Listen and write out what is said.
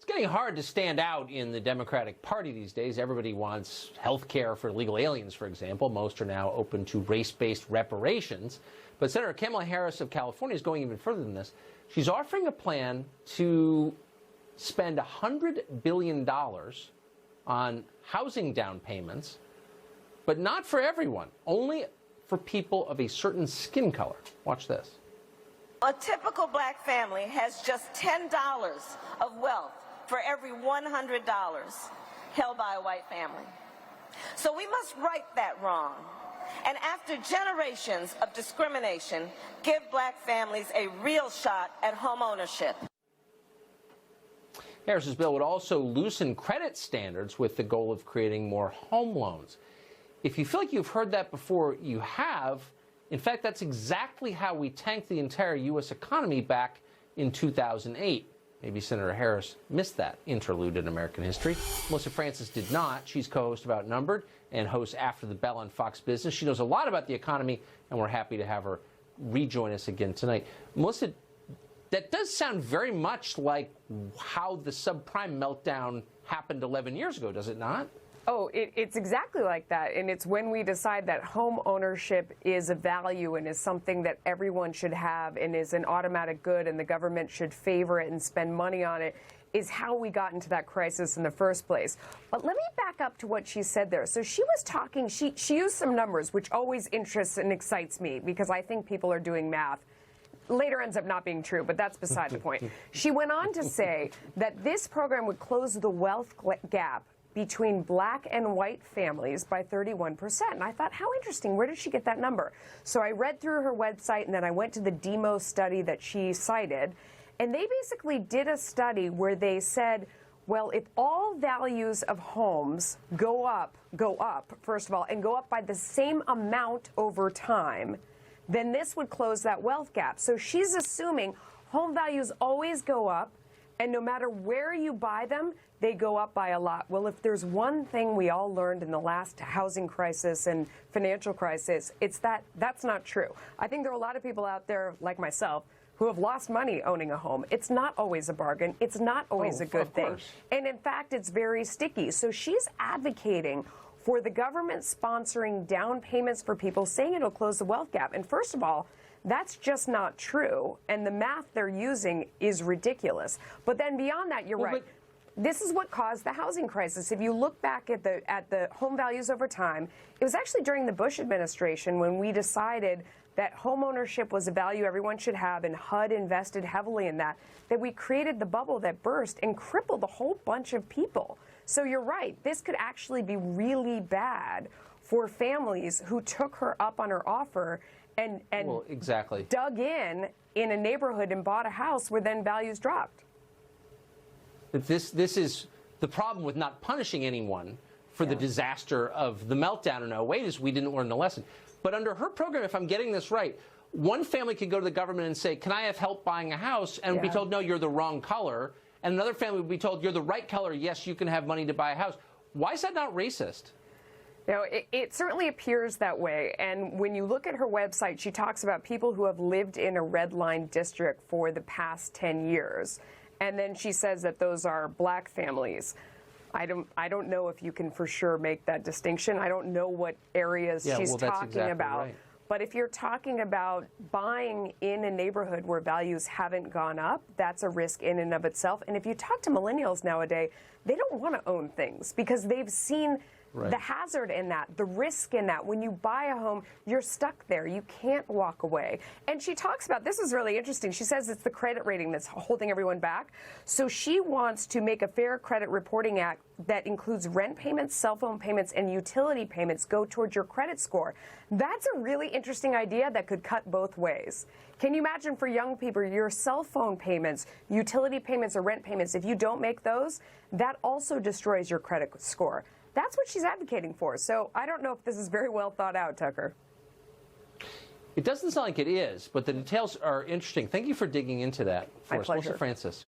It's getting hard to stand out in the Democratic Party these days. Everybody wants health care for illegal aliens, for example. Most are now open to race-based reparations. But Senator Kamala Harris of California is going even further than this. She's offering a plan to spend $100 billion on housing down payments, but not for everyone, only for people of a certain skin color. Watch this. A typical black family has just $10 of wealth for every $100 held by a white family. So we must right that wrong. And after generations of discrimination, give black families a real shot at home ownership. Harris's bill would also loosen credit standards with the goal of creating more home loans. If you feel like you've heard that before, you have. In fact, that's exactly how we tanked the entire U.S. economy back in 2008. Maybe Senator Harris missed that interlude in American history. Melissa Francis did not. She's co-host of Outnumbered and hosts After the Bell on Fox Business. She knows a lot about the economy, and we're happy to have her rejoin us again tonight. Melissa, that does sound very much like how the subprime meltdown happened 11 years ago, does it not? Oh, it's exactly like that. And it's when we decide that home ownership is a value and is something that everyone should have and is an automatic good and the government should favor it and spend money on it, is how we got into that crisis in the first place. But let me back up to what she said there. So she was talking, she used some numbers, which always interests and excites me because I think people are doing math. Later ends up not being true, but that's beside the point. She went on to say that this program would close the wealth gap between black and white families by 31%. And I thought, how interesting, where did she get that number? So I read through her website and then I went to the DEMO study that she cited. And they basically did a study where they said, well, if all values of homes go up, first of all, and go up by the same amount over time, then this would close that wealth gap. So she's assuming home values always go up, and no matter where you buy them, they go up by a lot. Well, if there's one thing we all learned in the last housing crisis and financial crisis, it's that that's not true. I think there are a lot of people out there, like myself, who have lost money owning a home. It's not always a bargain. It's not always a good thing. And in fact, it's very sticky. So she's advocating for the government sponsoring down payments for people, saying it'll close the wealth gap. And first of all, that's just not true. And the math they're using is ridiculous. But then beyond that, you're right. This is what caused the housing crisis. If you look back at the home values over time, it was actually during the Bush administration when we decided that home ownership was a value everyone should have, and HUD invested heavily in that we created the bubble that burst and crippled a whole bunch of people. So you're right. This could actually be really bad for families who took her up on her offer and well, exactly. dug in a neighborhood and bought a house where then values dropped. This is the problem with not punishing anyone for the disaster of the meltdown in 08 is we didn't learn the lesson. But under her program, if I'm getting this right, one family could go to the government and say, can I have help buying a house? And be told, no, you're the wrong color. And another family would be told, you're the right color. Yes, you can have money to buy a house. Why is that not racist? No, it certainly appears that way. And when you look at her website, she talks about people who have lived in a red line district for the past 10 years. And then she says that those are black families. I don't know if you can for sure make that distinction. I don't know what areas she's talking about. Right. But if you're talking about buying in a neighborhood where values haven't gone up, that's a risk in and of itself. And if you talk to millennials nowadays, they don't want to own things because they've seen the hazard in that, the risk in that. When you buy a home, you're stuck there. You can't walk away. And she talks about, this is really interesting, she says it's the credit rating that's holding everyone back. So she wants to make a Fair Credit Reporting Act that includes rent payments, cell phone payments, and utility payments go towards your credit score. That's a really interesting idea that could cut both ways. Can you imagine for young people, your cell phone payments, utility payments, or rent payments, if you don't make those, that also destroys your credit score. That's what she's advocating for. So I don't know if this is very well thought out, Tucker. It doesn't sound like it is, but the details are interesting. Thank you for digging into that for us. My pleasure. Melissa Francis.